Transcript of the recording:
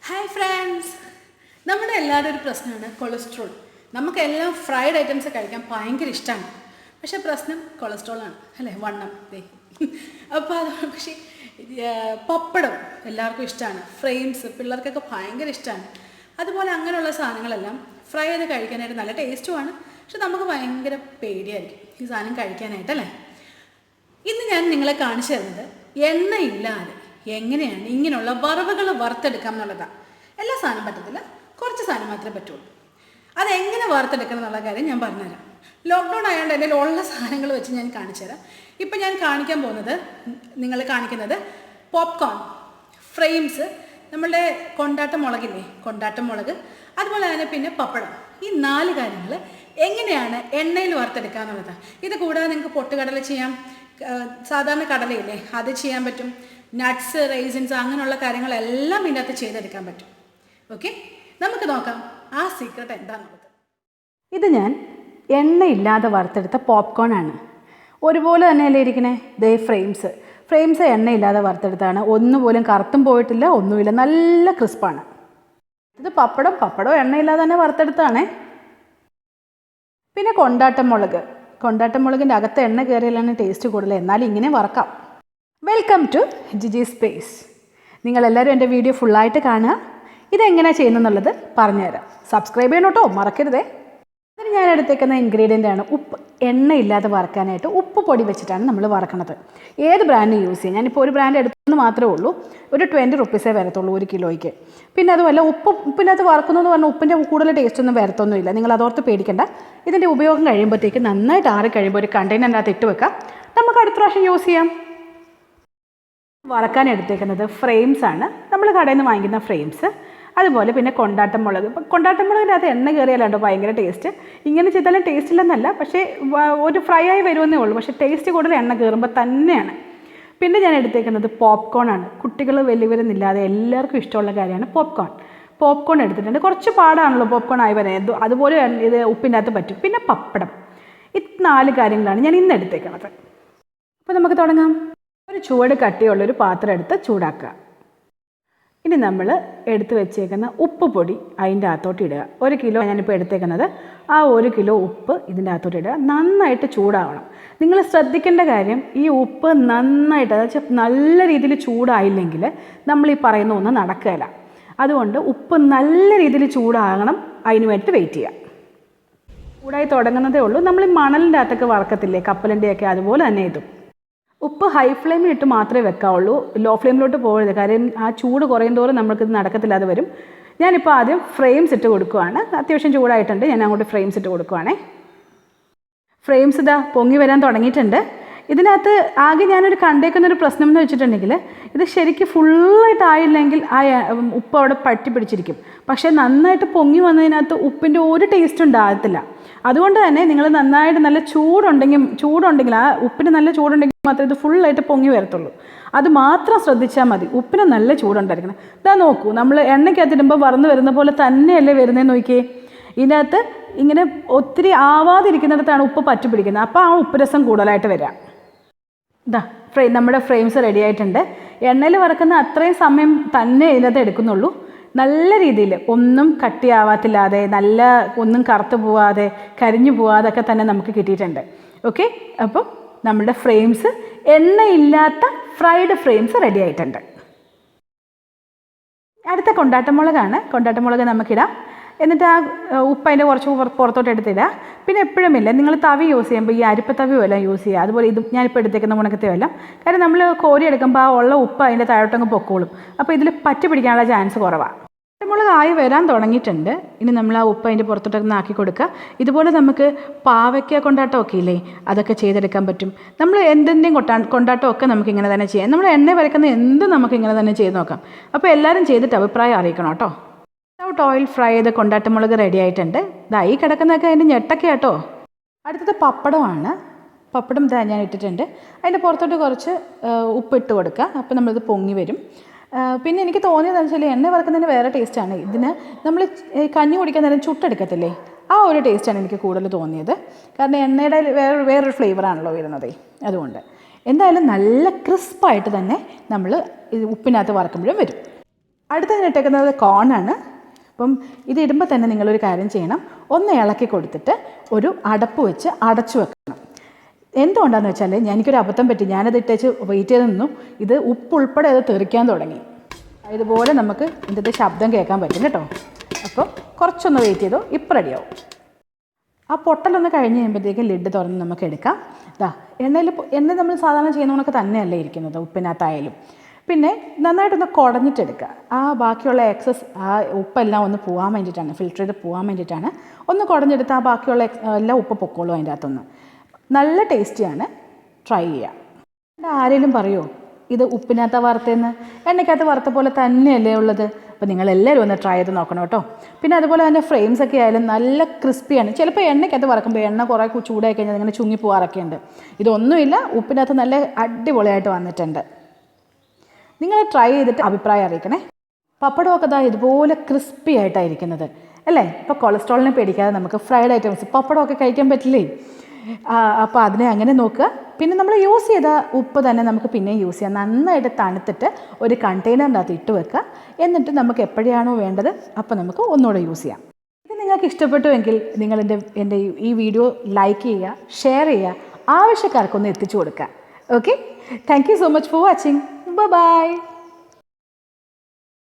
Hi friends, നമ്മുടെ എല്ലാവരുടെ ഒരു പ്രശ്നമാണ് കൊളസ്ട്രോൾ. നമുക്കെല്ലാം ഫ്രൈഡ് ഐറ്റംസ് കഴിക്കാൻ ഭയങ്കര ഇഷ്ടമാണ്. പക്ഷേ പ്രശ്നം കൊളസ്ട്രോളാണ് അല്ലേ, വണ്ണം. അപ്പോൾ അത് പക്ഷേ പപ്പടം എല്ലാവർക്കും ഇഷ്ടമാണ്, ഫ്രെയിംസ് പിള്ളേർക്കൊക്കെ ഭയങ്കര ഇഷ്ടമാണ്. അതുപോലെ അങ്ങനെയുള്ള സാധനങ്ങളെല്ലാം ഫ്രൈ ചെയ്ത് കഴിക്കാനായിട്ട് നല്ല ടേസ്റ്റുമാണ്. പക്ഷെ നമുക്ക് ഭയങ്കര പേടിയായിരിക്കും ഈ സാധനം കഴിക്കാനായിട്ടല്ലേ. ഇന്ന് ഞാൻ നിങ്ങളെ കാണിച്ചു തരുന്നത് എണ്ണയില്ലാതെ എങ്ങനെയാണ് ഇങ്ങനെയുള്ള വറവുകൾ വറുത്തെടുക്കാം എന്നുള്ളതാണ്. എല്ലാ സാധനം പറ്റത്തില്ല, കുറച്ച് സാധനം മാത്രമേ പറ്റുള്ളൂ. അതെങ്ങനെ വറുത്തെടുക്കണം എന്നുള്ള കാര്യം ഞാൻ പറഞ്ഞുതരാം. ലോക്ക്ഡൗൺ ആയതുകൊണ്ട് എൻ്റെ ഉള്ള സാധനങ്ങൾ വെച്ച് ഞാൻ കാണിച്ചു തരാം. ഇപ്പം ഞാൻ കാണിക്കാൻ പോകുന്നത്, നിങ്ങൾ കാണിക്കുന്നത് പോപ്കോൺ, ഫ്രെയിംസ്, നമ്മളുടെ കൊണ്ടാട്ട മുളകില്ലേ, കൊണ്ടാട്ട മുളക്, അതുപോലെ തന്നെ പിന്നെ പപ്പടം. ഈ 4 കാര്യങ്ങൾ എങ്ങനെയാണ് എണ്ണയിൽ വറുത്തെടുക്കുക എന്നുള്ളതാണ്. ഇത് കൂടാതെ നിങ്ങൾക്ക് പൊട്ടുകടല ചെയ്യാം, സാധാരണ കടലയില്ലേ അത് ചെയ്യാൻ പറ്റും, നട്ട്സ്, റൈസിൻസ്, അങ്ങനെയുള്ള കാര്യങ്ങളെല്ലാം ഇതിനകത്ത് ചെയ്തെടുക്കാൻ പറ്റും. ഓക്കെ, നമുക്ക് നോക്കാം ആ സീക്രട്ട് എന്താണെന്നുള്ളത്. ഇത് ഞാൻ എണ്ണയില്ലാതെ വറുത്തെടുത്ത പോപ്കോൺ ആണ്. ഒരുപോലെ തന്നെയല്ലേ ഇരിക്കണേ. ദേ ഫ്രെയിംസ് എണ്ണയില്ലാതെ വറുത്തെടുത്താണ്. ഒന്നുപോലും കറുത്തും പോയിട്ടില്ല, ഒന്നുമില്ല, നല്ല ക്രിസ്പാണ്. ഇത് പപ്പടം എണ്ണയില്ലാതെ തന്നെ വറുത്തെടുത്താണേ. പിന്നെ കൊണ്ടാട്ടമുളകിൻ്റെ അകത്ത് എണ്ണ കയറിയാലാണ് ടേസ്റ്റ് കൂടുതൽ, എന്നാലും ഇങ്ങനെ വറക്കാം. Welcome to Jiji space. നിങ്ങളെല്ലാവരും എൻ്റെ വീഡിയോ ഫുള്ളായിട്ട് കാണുക. ഇതെങ്ങനെയാണ് ചെയ്യുന്നതെന്നുള്ളത് പറഞ്ഞുതരാം. സബ്സ്ക്രൈബ് ചെയ്യണം കേട്ടോ, മറക്കരുതേ. അതിന് ഞാൻ എടുത്തേക്കുന്ന ഇൻഗ്രീഡിയൻ്റാണ് ഉപ്പ്. എണ്ണയില്ലാതെ വറക്കാനായിട്ട് ഉപ്പ് പൊടി വെച്ചിട്ടാണ് നമ്മൾ വറക്കണത്. ഏത് ബ്രാൻഡ് യൂസ് ചെയ്യും, ഞാനിപ്പോൾ ഒരു ബ്രാൻഡ് എടുത്തെന്ന് മാത്രമേ ഉള്ളൂ. ഒരു 20 റുപ്പീസേ വരത്തുള്ളൂ 1 കിലോയ്ക്ക്. പിന്നെ അതുമല്ല, ഉപ്പിനകത്ത് വറക്കുന്നതെന്ന് പറഞ്ഞാൽ ഉപ്പിൻ്റെ കൂടുതൽ ടേസ്റ്റൊന്നും വരത്തൊന്നുമില്ല. നിങ്ങൾ അതോർത്ത് പേടിക്കണ്ട. ഇതിൻ്റെ ഉപയോഗം കഴിയുമ്പോഴത്തേക്ക് നന്നായിട്ട് ആറി കഴിയുമ്പോൾ ഒരു കണ്ടെയ്നറിനകത്ത് ഇട്ട് വെക്കാം, നമുക്ക് അടുത്ത പ്രാവശ്യം യൂസ് ചെയ്യാം. വറക്കാൻ എടുത്തേക്കുന്നത് ഫ്രെയിംസ് ആണ്, നമ്മൾ കടയിൽ നിന്ന് വാങ്ങിക്കുന്ന ഫ്രെയിംസ്. അതുപോലെ പിന്നെ കൊണ്ടാട്ടമുളകിൻ്റെ അകത്ത് എണ്ണ കയറിയാലുണ്ടോ ഭയങ്കര ടേസ്റ്റ്. ഇങ്ങനെ ചെയ്താലും ടേസ്റ്റ് ഇല്ലെന്നല്ല, പക്ഷേ ഒരു ഫ്രൈ ആയി വരുമെന്നേ ഉള്ളൂ. പക്ഷേ ടേസ്റ്റ് കൂടുതൽ എണ്ണ കയറുമ്പോൾ തന്നെയാണ്. പിന്നെ ഞാൻ എടുത്തേക്കുന്നത് പോപ്കോൺ ആണ്. കുട്ടികൾ വലിയവരെന്നില്ലാതെ എല്ലാവർക്കും ഇഷ്ടമുള്ള കാര്യമാണ് പോപ്കോൺ എടുത്തിട്ടുണ്ട്. കുറച്ച് പാടാണല്ലോ പോപ്കോൺ ആയി വരാൻ, അതുപോലെ ഇത് ഉപ്പിൻ്റെ അകത്ത് പറ്റും. പിന്നെ പപ്പടം. ഈ 4 കാര്യങ്ങളാണ് ഞാൻ ഇന്ന് എടുത്തേക്കുന്നത്. അപ്പോൾ നമുക്ക് തുടങ്ങാം. ഒരു ചുവട് കട്ടിയുള്ളൊരു പാത്രം എടുത്ത് ചൂടാക്കുക. ഇനി നമ്മൾ എടുത്ത് വെച്ചേക്കുന്ന ഉപ്പ് പൊടി അതിൻ്റെ അകത്തോട്ട് ഇടുക. 1 കിലോ ഞാനിപ്പോൾ എടുത്തേക്കുന്നത്, ആ 1 കിലോ ഉപ്പ് ഇതിൻ്റെ അകത്തോട്ട് ഇടുക. നന്നായിട്ട് ചൂടാവണം. നിങ്ങൾ ശ്രദ്ധിക്കേണ്ട കാര്യം, ഈ ഉപ്പ് നന്നായിട്ട്, അതായത് നല്ല രീതിയിൽ ചൂടായില്ലെങ്കിൽ നമ്മൾ ഈ പറയുന്ന ഒന്നും നടക്കുകയില്ല. അതുകൊണ്ട് ഉപ്പ് നല്ല രീതിയിൽ ചൂടാകണം, അതിന് വേണ്ടിയിട്ട് വെയിറ്റ് ചെയ്യുക. ചൂടായി തുടങ്ങുന്നതേ ഉള്ളൂ. നമ്മൾ ഈ മണലിൻ്റെ അകത്തൊക്കെ വറക്കത്തില്ലേ, കപ്പലിൻ്റെയൊക്കെ, അതുപോലെ തന്നെ ഇതും. ഉപ്പ് ഹൈ ഫ്ലെയിമിൽ ഇട്ട് മാത്രമേ വെക്കാവുള്ളൂ, ലോ ഫ്ലെയിമിലോട്ട് പോകരുത്. കാര്യം ആ ചൂട് കുറയും തോറും നമ്മൾക്കിത് നടക്കത്തില്ലാതെ വരും. ഞാനിപ്പോൾ ആദ്യം ഫ്രെയിംസ് ഇട്ട് കൊടുക്കുകയാണ്. അത്യാവശ്യം ചൂടായിട്ടുണ്ട്, ഞാൻ അങ്ങോട്ട് ഫ്രെയിംസ് ഇട്ട് കൊടുക്കുകയാണേ. ഫ്രെയിംസ് ഇതാ പൊങ്ങി വരാൻ തുടങ്ങിയിട്ടുണ്ട്. ഇതിനകത്ത് ആകെ ഞാനൊരു കണ്ടേക്കുന്നൊരു പ്രശ്നം എന്ന് വെച്ചിട്ടുണ്ടെങ്കിൽ, ഇത് ശരിക്കും ഫുള്ളായിട്ടായില്ലെങ്കിൽ ആ ഉപ്പ് അവിടെ പറ്റി പിടിച്ചിരിക്കും. പക്ഷേ നന്നായിട്ട് പൊങ്ങി വന്നതിനകത്ത് ഉപ്പിൻ്റെ ഒരു ടേസ്റ്റ് ഉണ്ടാകത്തില്ല. അതുകൊണ്ട് തന്നെ നിങ്ങൾ നന്നായിട്ട് നല്ല ചൂടുണ്ടെങ്കിൽ ആ ഉപ്പിന് നല്ല ചൂടുണ്ടെങ്കിൽ മാത്രമേ ഇത് ഫുള്ളായിട്ട് പൊങ്ങി വരത്തുള്ളൂ. അത് മാത്രം ശ്രദ്ധിച്ചാൽ മതി. ഉപ്പിന് നല്ല ചൂടുണ്ടായിരിക്കണം. ഇതാ നോക്കൂ, നമ്മൾ എണ്ണയ്ക്കകത്തിടുമ്പോൾ വറന്ന് വരുന്ന പോലെ തന്നെയല്ലേ വരുന്നതെന്ന് നോക്കിയേ. ഇതിനകത്ത് ഇങ്ങനെ ഒത്തിരി ആവാതിരിക്കുന്നിടത്താണ് ഉപ്പ് പറ്റി പിടിക്കുന്നത്. അപ്പോൾ ആ ഉപ്പ് രസം കൂടുതലായിട്ട് വരിക. ഇതാ നമ്മുടെ ഫ്രെയിംസ് റെഡി ആയിട്ടുണ്ട്. എണ്ണയിൽ വറക്കുന്ന അത്രയും സമയം തന്നെ ഇതിനകത്ത് എടുക്കുന്നുള്ളൂ. നല്ല രീതിയിൽ ഒന്നും കട്ടിയാവാത്തില്ലാതെ, നല്ല ഒന്നും കറുത്ത് പോവാതെ, കരിഞ്ഞു പോവാതൊക്കെ തന്നെ നമുക്ക് കിട്ടിയിട്ടുണ്ട്. ഓക്കെ, അപ്പം നമ്മുടെ ഫ്രെയിംസ്, എണ്ണയില്ലാത്ത ഫ്രൈഡ് ഫ്രെയിംസ് റെഡി ആയിട്ടുണ്ട്. അടുത്ത കൊണ്ടാട്ടമുളക് നമുക്കിടാം. എന്നിട്ട് ആ ഉപ്പ് അതിൻ്റെ കുറച്ച് പുറത്തോട്ട് എടുത്തിടുക. പിന്നെ എപ്പോഴുമില്ല, നിങ്ങൾ തവി യൂസ് ചെയ്യുമ്പോൾ ഈ അരിപ്പത്തവിയോ എല്ലാം യൂസ് ചെയ്യുക. അതുപോലെ ഇത് ഞാനിപ്പോൾ എടുത്തേക്കുന്ന ഉണക്കത്തയോ എല്ലാം. കാര്യം നമ്മൾ കോരി എടുക്കുമ്പോൾ ആ ഉള്ള ഉപ്പ് അതിൻ്റെ താഴോട്ടങ്ങ് പൊക്കോളും. അപ്പോൾ ഇതിൽ പറ്റി പിടിക്കാനുള്ള ചാൻസ് കുറവാണ്. മുളക് ആയി വരാൻ തുടങ്ങിയിട്ടുണ്ട്. ഇനി നമ്മൾ ആ ഉപ്പ് അതിൻ്റെ പുറത്തോട്ടൊക്കെ ആക്കി കൊടുക്കുക. ഇതുപോലെ നമുക്ക് പാവയ്ക്ക കൊണ്ടാട്ടമൊക്കെ ഇല്ലേ, അതൊക്കെ ചെയ്തെടുക്കാൻ പറ്റും. നമ്മൾ എന്തിൻ്റെയും കൊണ്ടാട്ടമൊക്കെ നമുക്ക് ഇങ്ങനെ തന്നെ ചെയ്യാം. നമ്മൾ എണ്ണ വരക്കുന്ന എന്തും നമുക്ക് ഇങ്ങനെ തന്നെ ചെയ്ത് നോക്കാം. അപ്പോൾ എല്ലാവരും ചെയ്തിട്ട് അഭിപ്രായം അറിയിക്കണം കേട്ടോ. വിത്തൗട്ട് ഓയിൽ ഫ്രൈ ചെയ്ത് കൊണ്ടാട്ടമുളക് റെഡി ആയിട്ടുണ്ട്. ഈ കിടക്കുന്നതൊക്കെ അതിൻ്റെ ഞെട്ടൊക്കെ കേട്ടോ. അടുത്തത് പപ്പടമാണ്. പപ്പടം ഞാൻ ഇട്ടിട്ടുണ്ട്. അതിൻ്റെ പുറത്തോട്ട് കുറച്ച് ഉപ്പിട്ട് കൊടുക്കുക. അപ്പോൾ നമ്മളിത് പൊങ്ങി വരും. പിന്നെ എനിക്ക് തോന്നിയതെന്ന് വെച്ചാൽ, എണ്ണ വറുക്കുന്നതിന് വേറെ ടേസ്റ്റാണ്. ഇതിന് നമ്മൾ കഞ്ഞി കുടിക്കാൻ നേരം ചുട്ടെടുക്കത്തില്ലേ, ആ ഒരു ടേസ്റ്റാണ് എനിക്ക് കൂടുതൽ തോന്നിയത്. കാരണം എണ്ണയുടെ വേറൊരു ഫ്ലേവറാണല്ലോ വരുന്നത്. അതുകൊണ്ട് എന്തായാലും നല്ല ക്രിസ്പായിട്ട് തന്നെ നമ്മൾ ഉപ്പിനകത്ത് വറക്കുമ്പോഴും വരും. അടുത്ത ഞാൻ ഇട്ടേക്കുന്നത് കോണാണ്. അപ്പം ഇത് ഇടുമ്പോൾ തന്നെ നിങ്ങളൊരു കാര്യം ചെയ്യണം, ഒന്ന് ഇളക്കി കൊടുത്തിട്ട് ഒരു അടപ്പ് വെച്ച് അടച്ചു വെക്കണം. എന്തുകൊണ്ടാണെന്ന് വെച്ചാൽ എനിക്കൊരു അബദ്ധം പറ്റി, ഞാനത് ഇട്ടേച്ച് വെയിറ്റ് ചെയ്ത് നിന്നു, ഇത് ഉപ്പ് ഉൾപ്പെടെ അത് തെറിക്കാൻ തുടങ്ങി. ഇതുപോലെ നമുക്ക് ഇതിൻ്റെ ശബ്ദം കേൾക്കാൻ പറ്റും കേട്ടോ. അപ്പോൾ കുറച്ചൊന്ന് വെയിറ്റ് ചെയ്തോ, ഇപ്പം റെഡിയാവും. ആ പൊട്ടലൊന്ന് കഴിഞ്ഞ് കഴിയുമ്പോഴത്തേക്കും ലിഡ് തുറന്ന് നമുക്ക് എടുക്കാം. എണ്ണ നമ്മൾ സാധാരണ ചെയ്യുന്നതൊക്കെ തന്നെയല്ലേ ഇരിക്കുന്നത് ഉപ്പിനകത്തായാലും. പിന്നെ നന്നായിട്ടൊന്ന് കുടഞ്ഞിട്ടെടുക്കുക. ആ ബാക്കിയുള്ള എക്സസ് ആ ഉപ്പെല്ലാം ഒന്ന് പോകാൻ വേണ്ടിയിട്ടാണ്, ഫിൽറ്റർ ചെയ്ത് പോകാൻ വേണ്ടിയിട്ടാണ്. ഒന്ന് കുടഞ്ഞെടുത്ത് ആ ബാക്കിയുള്ള എല്ലാം ഉപ്പ് പൊക്കോളും അതിൻ്റെ അകത്തുനിന്ന്. നല്ല ടേസ്റ്റിയാണ്, ട്രൈ ചെയ്യുക. ആരെങ്കിലും പറയുമോ ഇത് ഉപ്പിനകത്ത് വറുത്തതെന്ന്? എണ്ണയ്ക്കകത്ത് വറുത്ത പോലെ തന്നെയല്ലേ ഉള്ളത്. അപ്പോൾ നിങ്ങളെല്ലാവരും ഒന്ന് ട്രൈ ചെയ്ത് നോക്കണം കേട്ടോ. പിന്നെ അതുപോലെ തന്നെ ഫ്രെയിംസ് ഒക്കെ ആയാലും നല്ല ക്രിസ്പിയാണ്. ചിലപ്പോൾ എണ്ണയ്ക്കകത്ത് വറക്കുമ്പോൾ എണ്ണ കുറേ ചൂടായി കഴിഞ്ഞാൽ ഇങ്ങനെ ചുങ്ങി പോകാറൊക്കെ ഉണ്ട്. ഇതൊന്നുമില്ല, ഉപ്പിനകത്ത് നല്ല അടിപൊളിയായിട്ട് വന്നിട്ടുണ്ട്. നിങ്ങൾ ട്രൈ ചെയ്തിട്ട് അഭിപ്രായം അറിയിക്കണേ. പപ്പടമൊക്കെ ഇതുപോലെ ക്രിസ്പി ആയിട്ടായിരിക്കുന്നത് അല്ലേ. ഇപ്പോൾ കൊളസ്ട്രോളിനെ പേടിക്കാതെ നമുക്ക് ഫ്രൈഡ് ഐറ്റംസ് പപ്പടമൊക്കെ കഴിക്കാൻ പറ്റില്ലേ. അപ്പോൾ അതിനെ അങ്ങനെ നോക്കുക. പിന്നെ നമ്മൾ യൂസ് ചെയ്ത ഉപ്പ് തന്നെ നമുക്ക് പിന്നെയും യൂസ് ചെയ്യാം. നന്നായിട്ട് തണുത്തിട്ട് ഒരു കണ്ടെയ്നറിൻ്റെ അകത്ത് ഇട്ട് വെക്കുക. എന്നിട്ട് നമുക്ക് എപ്പോഴാണോ വേണ്ടത് അപ്പോൾ നമുക്ക് ഒന്നുകൂടെ യൂസ് ചെയ്യാം. ഇത് നിങ്ങൾക്ക് ഇഷ്ടപ്പെട്ടുവെങ്കിൽ നിങ്ങൾ എൻ്റെ ഈ വീഡിയോ ലൈക്ക് ചെയ്യുക, ഷെയർ ചെയ്യുക, ആവശ്യക്കാർക്കൊന്ന് എത്തിച്ചു കൊടുക്കുക. Okay, thank you so much for watching. Bye-bye.